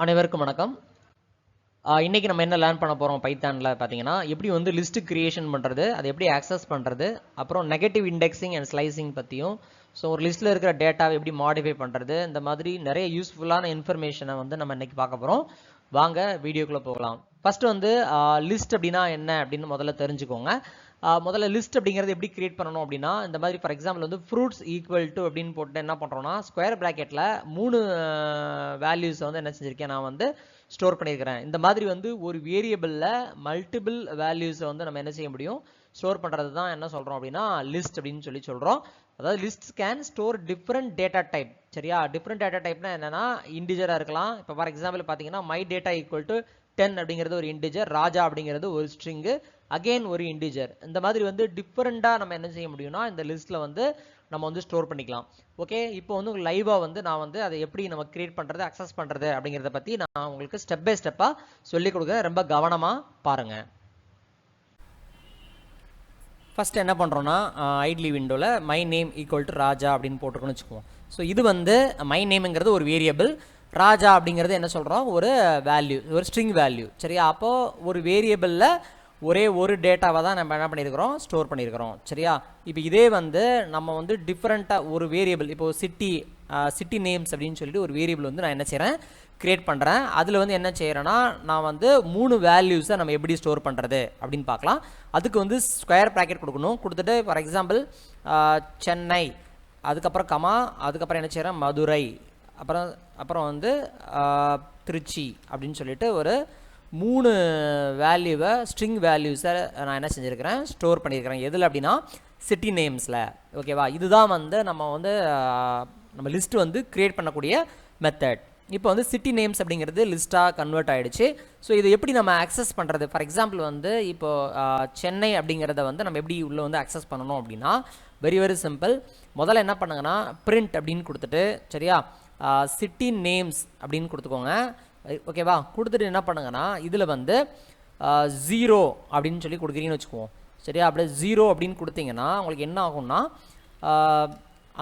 அனைவருக்கும் வணக்கம். இன்னைக்கு நம்ம என்ன லேர்ன் பண்ண போகிறோம் பைத்தானில் பார்த்தீங்கன்னா, எப்படி வந்து லிஸ்ட்டு கிரியேஷன் பண்ணுறது, அதை எப்படி ஆக்சஸ் பண்ணுறது, அப்புறம் நெகட்டிவ் இண்டெக்ஸிங் அண்ட் ஸ்லைசிங் பற்றியும், ஸோ ஒரு லிஸ்ட்டில் இருக்கிற டேட்டாவை எப்படி மாடிஃபை பண்ணுறது, இந்த மாதிரி நிறைய யூஸ்ஃபுல்லான இன்ஃபர்மேஷனை வந்து நம்ம இன்னைக்கு பார்க்க போகிறோம். வாங்க வீடியோக்குள்ளே போகலாம். ஃபஸ்ட்டு வந்து லிஸ்ட் அப்படின்னா என்ன அப்படின்னு முதல்ல தெரிஞ்சுக்கோங்க. முதல்ல லிஸ்ட் அப்படிங்கிறது எப்படி கிரியேட் பண்ணணும் அப்படின்னா, இந்த மாதிரி ஃபார் எக்ஸாம்பிள் வந்து ஃப்ரூட்ஸ் ஈக்குவல் டு அப்படின்னு போட்டு என்ன பண்ணுறோன்னா, ஸ்கொயர் ப்ராக்கெட்டில் 3 வேல்யூஸை வந்து என்ன செஞ்சுருக்கேன், நான் வந்து ஸ்டோர் பண்ணியிருக்கிறேன். இந்த மாதிரி வந்து ஒரு வேரியபிளில் மல்டிபிள் வேல்யூஸை வந்து நம்ம என்ன செய்ய முடியும், ஸ்டோர் பண்ணுறது தான் என்ன சொல்கிறோம் அப்படின்னா லிஸ்ட் அப்படின்னு சொல்லி சொல்கிறோம். அதாவது list can store different data type. சரியா, டிஃப்ரெண்ட் டேட்டா டைப்னா என்னன்னா இன்டிஜராக இருக்கலாம். இப்போ ஃபார் எக்ஸாம்பிள் பார்த்தீங்கன்னா மை டேட்டா ஈக்குவல் டு 10 அப்படிங்கிறது ஒரு இன்டிஜர், ராஜா அப்படிங்கிறது ஒரு ஸ்ட்ரிங்கு, அகெயின் ஒரு இன்டிஜர். இந்த மாதிரி வந்து டிஃப்ரெண்ட்டாக நம்ம என்ன செய்ய முடியும்னா இந்த லிஸ்ட்டில் வந்து நம்ம வந்து ஸ்டோர் பண்ணிக்கலாம். ஓகே, இப்போ வந்து லைவாக வந்து நான் வந்து அதை எப்படி நம்ம கிரியேட் பண்ணுறது, அக்சஸ் பண்ணுறது அப்படிங்கிறத பற்றி நான் உங்களுக்கு ஸ்டெப் பை ஸ்டெப்பாக சொல்லிக் கொடுக்குறேன். ரொம்ப கவனமாக பாருங்கள். ஃபஸ்ட்டு என்ன பண்ணுறோன்னா, ஐட்லி விண்டோவில் மை நேம் ஈக்குவல் டு ராஜா அப்படின்னு போட்டிருக்கோன்னு வச்சுக்குவோம். ஸோ இது வந்து மை நேமுங்கிறது ஒரு வேரியபிள், ராஜா அப்படிங்கிறது என்ன சொல்கிறோம், ஒரு வேல்யூ, ஒரு ஸ்ட்ரிங் வேல்யூ. சரியா, அப்போது ஒரு வேரியபிளில் ஒரே ஒரு டேட்டாவை தான் நம்ம என்ன பண்ணியிருக்கிறோம், ஸ்டோர் பண்ணியிருக்கிறோம். சரியா, இப்போ இதே வந்து நம்ம வந்து டிஃப்ரெண்ட்டாக ஒரு வேரியபிள், இப்போது சிட்டி நேம்ஸ் அப்படின்னு சொல்லிட்டு ஒரு வேரியபிள் வந்து நான் என்ன செய்கிறேன், கிரியேட் பண்ணுறேன். அதில் வந்து என்ன செய்கிறேன்னா, நான் வந்து 3 வேல்யூஸை நம்ம எப்படி ஸ்டோர் பண்ணுறது அப்படின்னு பார்க்கலாம். அதுக்கு வந்து ஸ்கொயர் ப்ராக்கெட் கொடுக்கணும். கொடுத்துட்டு ஃபார் எக்ஸாம்பிள் சென்னை, அதுக்கப்புறம் கமா, அதுக்கப்புறம் என்ன செய்கிறேன் மதுரை, அப்புறம் வந்து திருச்சி அப்படின்னு சொல்லிட்டு ஒரு 3 வேல்யூவை, ஸ்ட்ரிங் வேல்யூஸை நான் என்ன செஞ்சுருக்கிறேன், ஸ்டோர் பண்ணியிருக்கிறேன். எதில் அப்படின்னா சிட்டி நேம்ஸில். ஓகேவா, இதுதான் வந்து நம்ம லிஸ்ட்டு வந்து க்ரியேட் பண்ணக்கூடிய மெத்தட். இப்போ வந்து சிட்டி நேம்ஸ் அப்படிங்கிறது லிஸ்ட்டாக கன்வெர்ட் ஆகிடுச்சு. ஸோ இது எப்படி நம்ம ஆக்சஸ் பண்ணுறது, ஃபார் எக்ஸாம்பிள் வந்து இப்போது சென்னை அப்படிங்கிறத வந்து நம்ம எப்படி உள்ளே வந்து ஆக்சஸ் பண்ணணும் அப்படின்னா வெரி சிம்பிள். முதல்ல என்ன பண்ணுங்கன்னா பிரிண்ட் அப்படின்னு கொடுத்துட்டு, சரியா, சிட்டி நேம்ஸ் அப்படின்னு கொடுத்துக்கோங்க. ஓகேவா, கொடுத்துட்டு என்ன பண்ணுங்கன்னா இதில் வந்து 0 அப்படின்னு சொல்லி கொடுக்குறீங்கன்னு வச்சுக்குவோம். சரியா, அப்படியே 0 அப்படின்னு கொடுத்தீங்கன்னா உங்களுக்கு என்ன ஆகும்னா,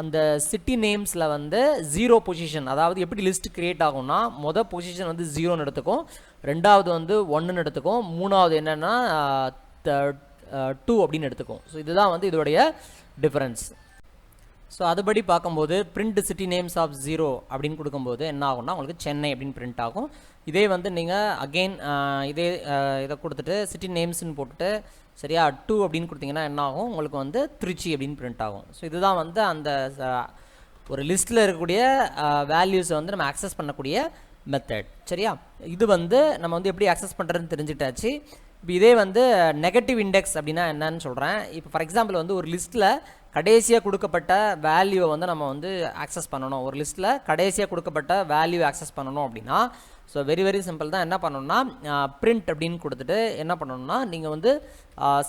அந்த சிட்டி நேம்ஸில் வந்து 0 பொசிஷன், அதாவது எப்படி லிஸ்ட் கிரியேட் ஆகும்னா மொதல் பொசிஷன் வந்து 0ன்னு எடுத்துக்கும், ரெண்டாவது வந்து 1ன்னு எடுத்துக்கும், மூணாவது என்னென்னா 2 அப்படின்னு எடுத்துக்கும். ஸோ இதுதான் வந்து இதோடைய டிஃப்ரென்ஸ். ஸோ அதுபடி பார்க்கும்போது பிரிண்ட் சிட்டி நேம்ஸ் ஆஃப் 0 அப்படின்னு கொடுக்கும்போது என்ன ஆகும்னா உங்களுக்கு சென்னை அப்படின்னு பிரிண்ட் ஆகும். இதே வந்து நீங்கள் அகெயின் இதை கொடுத்துட்டு சிட்டி நேம்ஸ்ன்னு போட்டுட்டு, சரியா, 2 அப்படின்னு கொடுத்தீங்கன்னா என்ன ஆகும், உங்களுக்கு வந்து திருச்சி அப்படின்னு பிரிண்ட் ஆகும். ஸோ இதுதான் வந்து அந்த ஒரு லிஸ்ட்டில் இருக்கக்கூடிய வேல்யூஸை வந்து நம்ம ஆக்சஸ் பண்ணக்கூடிய மெத்தட். சரியா, இது வந்து நம்ம வந்து எப்படி ஆக்சஸ் பண்ணுறதுன்னு தெரிஞ்சுட்டாச்சு. இப்போ இதே வந்து நெகட்டிவ் இண்டெக்ஸ் அப்படின்னா என்னன்னு சொல்கிறேன். இப்போ ஃபார் எக்ஸாம்பிள் வந்து ஒரு லிஸ்ட்டில் கடைசியாக கொடுக்கப்பட்ட வேல்யூவை வந்து நம்ம வந்து ஆக்சஸ் பண்ணணும். ஒரு லிஸ்ட்டில் கடைசியாக கொடுக்கப்பட்ட வேல்யூ ஆக்சஸ் பண்ணணும் அப்படின்னா ஸோ வெரி சிம்பிள் தான். என்ன பண்ணணும்னா பிரிண்ட் அப்படின்னு கொடுத்துட்டு என்ன பண்ணணும்னா நீங்கள் வந்து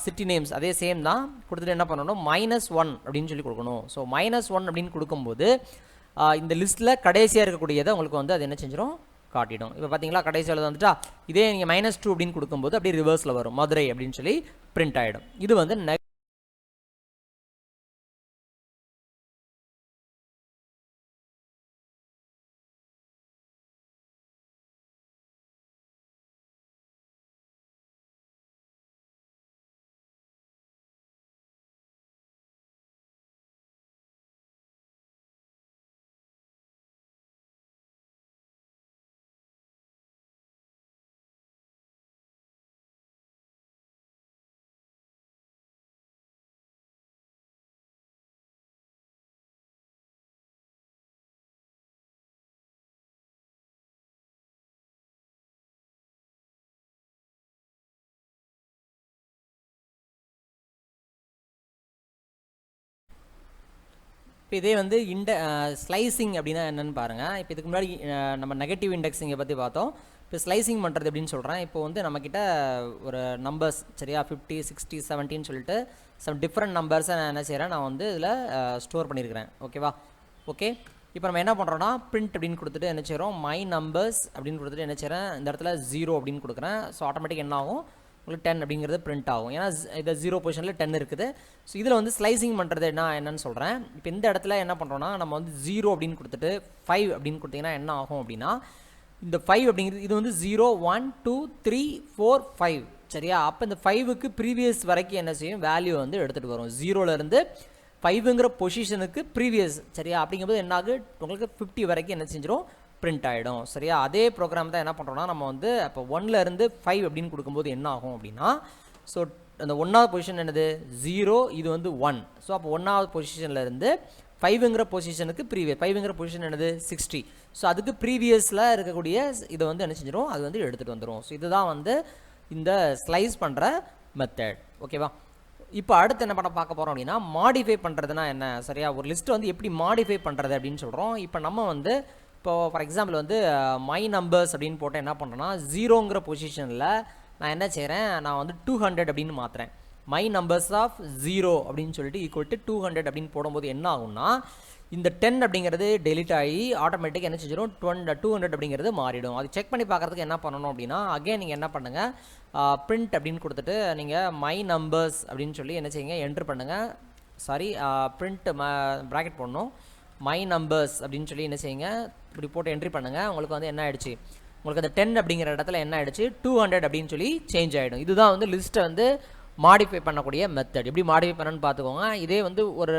சிட்டி நேம்ஸ் அதே சேம் தான் கொடுத்துட்டு என்ன பண்ணணும், -1 அப்படின்னு சொல்லி கொடுக்கணும். ஸோ -1 அப்படின்னு கொடுக்கும்போது இந்த லிஸ்ட்டில் கடைசியாக இருக்கக்கூடியதை உங்களுக்கு வந்து அது என்ன செஞ்சிடும், காட்டிடும். இப்போ பார்த்தீங்களா கடைசியில் வந்துட்டா. இதே நீங்கள் -2 அப்படின்னு கொடுக்கும்போது அப்படியே ரிவர்ஸில் வரும், மதுரை அப்படின்னு சொல்லி பிரிண்ட் ஆகிடும். இது வந்து இப்போ இதே வந்து ஸ்லைசிங் அப்படின்னா என்னென்னு பாருங்கள். இப்போ இதுக்கு முன்னாடி நம்ம நெகட்டிவ் இண்டெக்ஸிங்கை பற்றி பார்த்தோம். இப்போ ஸ்லைசிங் பண்ணுறது அப்படின்னு சொல்கிறேன். இப்போ வந்து நம்மக்கிட்ட ஒரு நம்பர்ஸ், சரியா, 50, 60, 70ன்னு சொல்லிட்டு சம் டிஃப்ரெண்ட் நம்பர்ஸை நான் என்ன செய்கிறேன், நான் வந்து இதில் ஸ்டோர் பண்ணியிருக்கிறேன். ஓகேவா, ஓகே. இப்போ நம்ம என்ன பண்ணுறோன்னா பிரிண்ட் அப்படின்னு கொடுத்துட்டு என்ன செய்கிறோம், மை நம்பர்ஸ் அப்படின்னு கொடுத்துட்டு என்ன செய்கிறேன், இந்த இடத்துல 0 அப்படின்னு கொடுக்குறேன். ஸோ ஆட்டோமேட்டிக் என்ன ஆகும், உங்களுக்கு 10 அப்படிங்கிறது பிரிண்ட் ஆகும். ஏன்னா இது 0 பொசிஷனில் 10 இருக்குது. ஸோ இதில் வந்து ஸ்லைசிங் பண்ணுறது என்னன்னு சொல்கிறேன். இப்போ இந்த இடத்துல என்ன பண்ணுறோன்னா நம்ம வந்து 0 அப்படின்னு கொடுத்துட்டு 5 அப்படின்னு கொடுத்தீங்கன்னா என்ன ஆகும் அப்படின்னா இந்த 5 அப்படிங்கிறது இது வந்து 0 1 2 3 4 5 சரியா. அப்போ இந்த 5க்கு ப்ரீவியஸ் வரைக்கும் என்ன செய்யும், வேல்யூ வந்து எடுத்துகிட்டு வரும். 0லேருந்து 5ங்கிற பொசிஷனுக்கு ப்ரீவியஸ் சரியா. அப்படிங்கும்போது என்ன ஆகு, உங்களுக்கு 50 வரைக்கும் என்ன செஞ்சிடும், பிரிண்ட் ஆகிடும் சரியா. அதே ப்ரோக்ராம் தான் என்ன பண்ணுறோம்னா நம்ம வந்து அப்போ 1லேருந்து 5 அப்படின்னு கொடுக்கும்போது என்ன ஆகும் அப்படின்னா, ஸோ அந்த 1வது பொசிஷன் என்னது 0, இது வந்து 1. ஸோ அப்போ 1வது பொசிஷன்லேருந்து 5ங்கிற பொசிஷனுக்கு ப்ரீவியஸ், 5ங்கிற பொசிஷன் என்னது 60. ஸோ அதுக்கு ப்ரீவியஸில் இருக்கக்கூடிய இதை வந்து என்ன செஞ்சிடும், அது வந்து எடுத்துகிட்டு வந்துடும். ஸோ இதுதான் வந்து இந்த ஸ்லைஸ் பண்ணுற மெத்தட் ஓகேவா. இப்போ அடுத்து என்ன பண்ண பார்க்க போகிறோம் அப்படின்னா, மாடிஃபை பண்ணுறதுனா என்ன சரியா. ஒரு லிஸ்ட்டு வந்து எப்படி மாடிஃபை பண்ணுறது அப்படின்னு சொல்கிறோம். இப்போ நம்ம வந்து இப்போ ஃபார் எக்ஸாம்பிள் வந்து மை நம்பர்ஸ் அப்படின்னு போட்டு என்ன பண்ணுறேன்னா 0ங்கிற பொசிஷனில் நான் என்ன செய்கிறேன், நான் வந்து 200 அப்படின்னு மாற்றுறேன். மை நம்பர்ஸ் ஆஃப் 0 அப்படின்னு சொல்லிட்டு ஈக்குவல் டு 200 அப்படின்னு போடும்போது என்ன ஆகும்னா, இந்த 10 அப்படிங்கிறது டெலிட் ஆகி ஆட்டோமேட்டிக்காக என்ன செஞ்சிடும், 200 அப்படிங்கிறது மாறிடும். அது செக் பண்ணி பார்க்குறதுக்கு என்ன பண்ணணும் அப்படின்னா, அகைன் நீங்கள் என்ன பண்ணுங்கள், பிரிண்ட் அப்படின்னு கொடுத்துட்டு நீங்கள் மை நம்பர்ஸ் அப்படின்னு சொல்லி என்ன செய்யுங்க, என்ட்ரு பண்ணுங்கள். சாரி, பிரிண்ட் ப்ராக்கெட் போடணும். மை நம்பர்ஸ் அப்படின்னு சொல்லி என்ன செய்யுங்க, இப்படி போட்டு என்ட்ரி பண்ணுங்கள். உங்களுக்கு வந்து என்ன ஆகிடுச்சு, உங்களுக்கு அந்த 10 அப்படிங்கிற இடத்துல என்ன ஆகிடுச்சு, 200 அப்படின்னு சொல்லி சேஞ்ச் ஆகிடும். இதுதான் வந்து லிஸ்ட்டை வந்து மாடிஃபை பண்ணக்கூடிய மெத்தட். எப்படி மாடிஃபை பண்ணணும்னு பார்த்துக்கோங்க. இதே வந்து ஒரு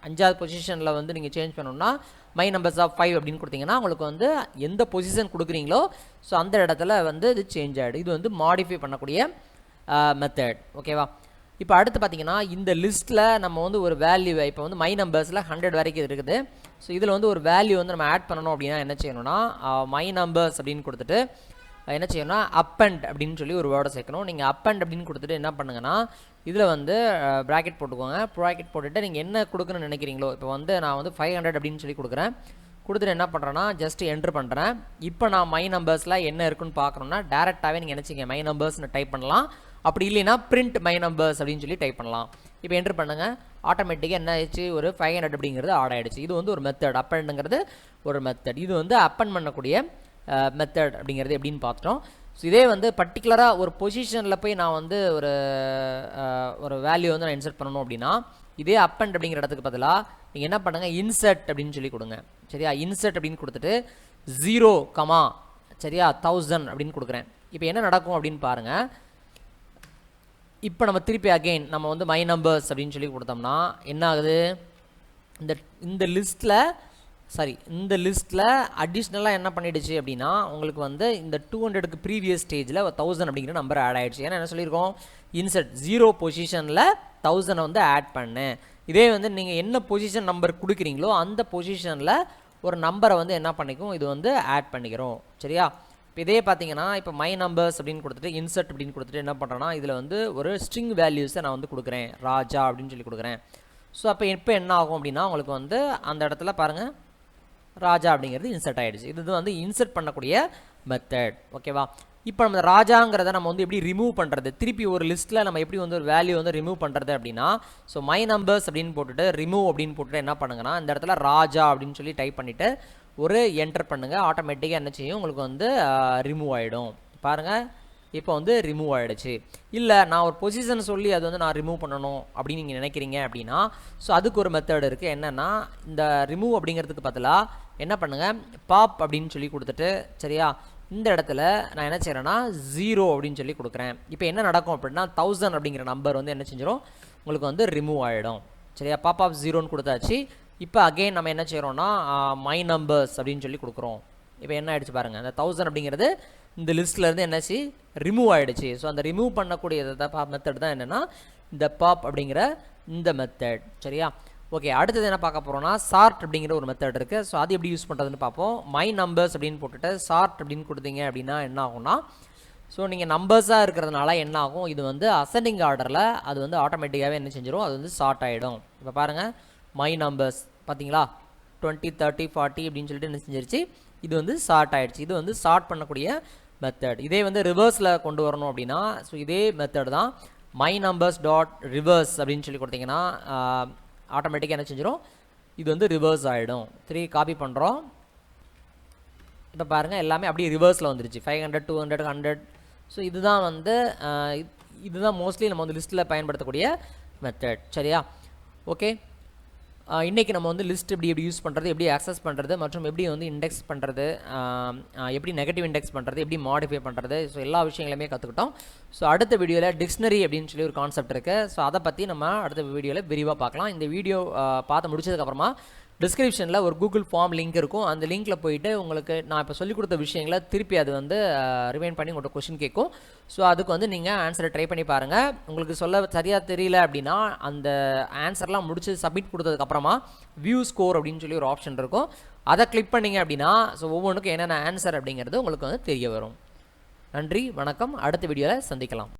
5வது பொசிஷனில் வந்து நீங்கள் சேஞ்ச் பண்ணணும்னா மை நம்பர்ஸ் ஆஃப் 5 அப்படின்னு கொடுத்தீங்கன்னா உங்களுக்கு வந்து எந்த பொசிஷன் கொடுக்குறீங்களோ ஸோ அந்த இடத்துல வந்து இது சேஞ்ச் ஆகிடும். இது வந்து மாடிஃபை பண்ணக்கூடிய மெத்தட் ஓகேவா. இப்போ அடுத்து பார்த்தீங்கன்னா இந்த லிஸ்ட்டில் நம்ம வந்து ஒரு வேல்யூ, இப்போ வந்து மை நம்பர்ஸில் 100 வரைக்கும் இருக்குது. ஸோ இதில் வந்து ஒரு வேல்யூ வந்து நம்ம ஆட் பண்ணணும் அப்படின்னா என்ன செய்யணும்னா, மை நம்பர்ஸ் அப்படின்னு கொடுத்துட்டு என்ன செய்யணும்னா அப்பண்ட் அப்படின்னு சொல்லி ஒரு வேர்டை சேர்க்கணும். நீங்கள் அப்பண்ட் அப்படின்னு கொடுத்துட்டு என்ன பண்ணுங்கன்னா, இதில் வந்து ப்ராக்கெட் போட்டுக்கோங்க. ப்ராக்கெட் போட்டுட்டு நீங்கள் என்ன கொடுக்கணும்னு நினைக்கிறீங்களோ, இப்போ வந்து நான் வந்து 500 அப்படின்னு சொல்லி கொடுக்குறேன். கொடுத்துட்டு என்ன பண்ணுறேன்னா ஜஸ்ட் என்ட்ரு பண்ணுறேன். இப்போ நான் மை நம்பர்ஸில் என்ன இருக்குன்னு பார்க்கணுன்னா டேரெக்டாகவே நீங்கள் நினச்சிங்க மை நம்பர்ஸ்னு டைப் பண்ணலாம். அப்படி இல்லைன்னா பிரிண்ட் மை நம்பர்ஸ் அப்படின்னு சொல்லி டைப் பண்ணலாம். இப்போ என்ட்ரு பண்ணுங்கள். ஆட்டோமேட்டிக்காக என்ன ஆயிடுச்சு, ஒரு 500 அப்படிங்கிறது ஆட் ஆகிடுச்சு. இது வந்து ஒரு மெத்தட், அப்பண்டுங்கிறது ஒரு மெத்தட். இது வந்து அப்பண்ட் பண்ணக்கூடிய மெத்தட் அப்படிங்கிறது எப்படின்னு பார்த்துட்டோம். ஸோ இதே வந்து பர்டிகுலராக ஒரு பொசிஷனில் போய் நான் வந்து ஒரு வேல்யூ வந்து நான் இன்சர்ட் பண்ணணும் அப்படின்னா, இதே அப்பண்ட் அப்படிங்கிற இடத்துக்கு பதிலாக நீங்கள் என்ன பண்ணுங்கள், இன்சர்ட் அப்படின்னு சொல்லி கொடுங்க சரியா. இன்சர்ட் அப்படின்னு கொடுத்துட்டு 0, சரியா 1000 அப்படின்னு கொடுக்குறேன். இப்போ என்ன நடக்கும் அப்படின்னு பாருங்கள். இப்போ நம்ம திருப்பி அகெயின் நம்ம வந்து மை நம்பர்ஸ் அப்படின்னு சொல்லி கொடுத்தோம்னா என்ன ஆகுது, இந்த லிஸ்ட்டில் அடிஷ்னலாக என்ன பண்ணிடுச்சு அப்படின்னா உங்களுக்கு வந்து இந்த 200க்கு ப்ரீவியஸ் ஸ்டேஜில் 1000 அப்படிங்கிற நம்பர் ஆட் ஆகிடுச்சு. ஏன்னா என்ன சொல்லியிருக்கோம், இன்சர்ட் 0 பொசிஷனில் 1000 வந்து ஆட் பண்ணேன். இதே வந்து நீங்கள் என்ன பொசிஷன் நம்பர் கொடுக்குறீங்களோ அந்த பொசிஷனில் ஒரு நம்பரை வந்து என்ன பண்ணிக்கும், இது வந்து ஆட் பண்ணிக்கிறோம் சரியா. இப்போ இதே பார்த்தீங்கன்னா இப்போ மை நம்பர்ஸ் அப்படின்னு கொடுத்துட்டு இன்சர்ட் அப்படின்னு கொடுத்துட்டு என்ன பண்ணுறேன்னா இதில் வந்து ஒரு ஸ்ட்ரிங் வேல்யூஸை நான் வந்து கொடுக்குறேன், ராஜா அப்படின்னு சொல்லி கொடுக்குறேன். ஸோ அப்போ இப்போ என்ன ஆகும் அப்படின்னா உங்களுக்கு வந்து அந்த இடத்துல பாருங்கள் ராஜா அப்படிங்கிறது இன்சர்ட் ஆகிடுச்சு. இது வந்து இன்சர்ட் பண்ணக்கூடிய மெத்தட் ஓகேவா. இப்போ நம்ம ராஜாங்கிறத நம்ம வந்து எப்படி ரிமூவ் பண்ணுறது, திருப்பி ஒரு லிஸ்ட்டில் நம்ம எப்படி வந்து ஒரு வேல்யூ வந்து ரிமூவ் பண்ணுறது அப்படின்னா, ஸோ மை நம்பர்ஸ் அப்படின்னு போட்டுட்டு ரிமூவ் அப்படின்னு போட்டுட்டு என்ன பண்ணுங்கன்னா இந்த இடத்துல ராஜா அப்படின்னு சொல்லி டைப் பண்ணிவிட்டு ஒரு என்டர் பண்ணுங்கள். ஆட்டோமேட்டிக்காக என்ன செய்யும், உங்களுக்கு வந்து ரிமூவ் ஆகிடும். பாருங்கள் இப்போ வந்து ரிமூவ் ஆகிடுச்சு. இல்லை நான் ஒரு பொசிஷன் சொல்லி அது வந்து நான் ரிமூவ் பண்ணணும் அப்படின்னு நீங்கள் நினைக்கிறீங்க அப்படின்னா ஸோ அதுக்கு ஒரு மெத்தட் இருக்குது. என்னென்னா இந்த ரிமூவ் அப்படிங்கிறதுக்கு பதிலாக என்ன பண்ணுங்கள், பாப் அப்படின்னு சொல்லி கொடுத்துட்டு சரியா இந்த இடத்துல நான் என்ன செய்கிறேன்னா 0 அப்படின்னு சொல்லி கொடுக்குறேன். இப்போ என்ன நடக்கும் அப்படின்னா 1000 அப்படிங்கிற நம்பர் வந்து என்ன செஞ்சிடும், உங்களுக்கு வந்து ரிமூவ் ஆகிடும் சரியா. பாப் ஆஃப் 0ன்னு கொடுத்தாச்சு. இப்போ அகெயின் நம்ம என்ன செய்கிறோம்னா மை நம்பர்ஸ் அப்படின்னு சொல்லி கொடுக்குறோம். இப்போ என்ன ஆகிடுச்சு பாருங்கள், அந்த 1000 அப்படிங்கிறது இந்த லிஸ்ட்லேருந்து என்னாச்சு ரிமூவ் ஆகிடுச்சு. ஸோ அந்த ரிமூவ் பண்ணக்கூடிய மெத்தட் தான் என்னென்னா இந்த பாப் அப்படிங்கிற இந்த மெத்தட் சரியா. ஓகே, அடுத்தது என்ன பார்க்க போகிறோம்னா சார்ட் அப்படிங்கிற ஒரு மெத்தட் இருக்குது. ஸோ அது எப்படி யூஸ் பண்ணுறதுன்னு பார்ப்போம். மை நம்பர்ஸ் அப்படின்னு போட்டுட்டு சார்ட் அப்படின்னு கொடுத்தீங்க அப்படின்னா என்ன ஆகும்னா, ஸோ நீங்கள் நம்பர்ஸாக இருக்கிறதுனால என்ன ஆகும், இது வந்து அசெண்டிங் ஆர்டரில் அது வந்து ஆட்டோமேட்டிக்காகவே என்ன செஞ்சிடும், அது வந்து சார்ட் ஆகிடும். இப்போ பாருங்கள் மை நம்பர்ஸ் பார்த்தீங்களா 20 30 40 அப்படின்னு சொல்லிட்டு என்ன செஞ்சிருச்சு, இது வந்து சார்ட் ஆகிடுச்சு. இது வந்து சார்ட் பண்ணக்கூடிய மெத்தட். இதே வந்து ரிவர்ஸில் கொண்டு வரணும் அப்படின்னா ஸோ இதே மெத்தட் தான். மை நம்பர்ஸ் டாட் ரிவர்ஸ் அப்படின்னு சொல்லி கொடுத்தீங்கன்னா ஆட்டோமேட்டிக்காக என்ன செஞ்சிடும், இது வந்து ரிவர்ஸ் ஆகிடும். 3 காப்பி பண்ணுறோம். இப்போ பாருங்கள் எல்லாமே அப்படியே ரிவர்ஸில் வந்துருச்சு. 500 200 100. ஸோ இதுதான் வந்து இதுதான் மோஸ்ட்லி நம்ம வந்து லிஸ்ட்டில் பயன்படுத்தக்கூடிய மெத்தட் சரியா. ஓகே, இன்றைக்கி நம்ம வந்து லிஸ்ட் எப்படி யூஸ் பண்ணுறது, எப்படி ஆக்சஸ் பண்ணுறது, மற்றும் எப்படி வந்து இண்டெக்ஸ் பண்ணுறது, எப்படி நெகட்டிவ் இண்டெக்ஸ் பண்ணுறது, எப்படி மாடிஃபை பண்ணுறது, ஸோ எல்லா விஷயங்களுமே கற்றுக்கிட்டோம். ஸோ அடுத்த வீடியோவில் டிக்ஷனரி அப்படின்னு சொல்லி ஒரு கான்செப்ட் இருக்குது. ஸோ அதை பற்றி நம்ம அடுத்த வீடியோவில் விரிவாக பார்க்கலாம். இந்த வீடியோ பார்த்து முடிச்சதுக்கப்புறமா டிஸ்கிரிப்ஷனில் ஒரு கூகுள் ஃபார்ம் லிங்க் இருக்கும். அந்த லிங்க்கில் போயிட்டு உங்களுக்கு நான் இப்போ சொல்லிக் கொடுத்த விஷயங்களை திருப்பி அது வந்து ரிமைண்ட் பண்ணி உங்கள்கிட்ட கொஷின் கேட்கும். ஸோ அதுக்கு வந்து நீங்கள் ஆன்சரை ட்ரை பண்ணி பாருங்கள். உங்களுக்கு சொல்ல சரியாக தெரியல அப்படின்னா அந்த ஆன்சர்லாம் முடிச்சு சப்மிட் கொடுத்ததுக்கப்புறமா வியூ ஸ்கோர் அப்படின்னு சொல்லி ஒரு ஆப்ஷன் இருக்கும். அதை கிளிக் பண்ணிங்க அப்படின்னா ஸோ ஒவ்வொன்றுக்கும் என்னென்ன ஆன்சர் அப்படிங்கிறது உங்களுக்கு வந்து தெரிய வரும். நன்றி, வணக்கம். அடுத்த வீடியோவில் சந்திக்கலாம்.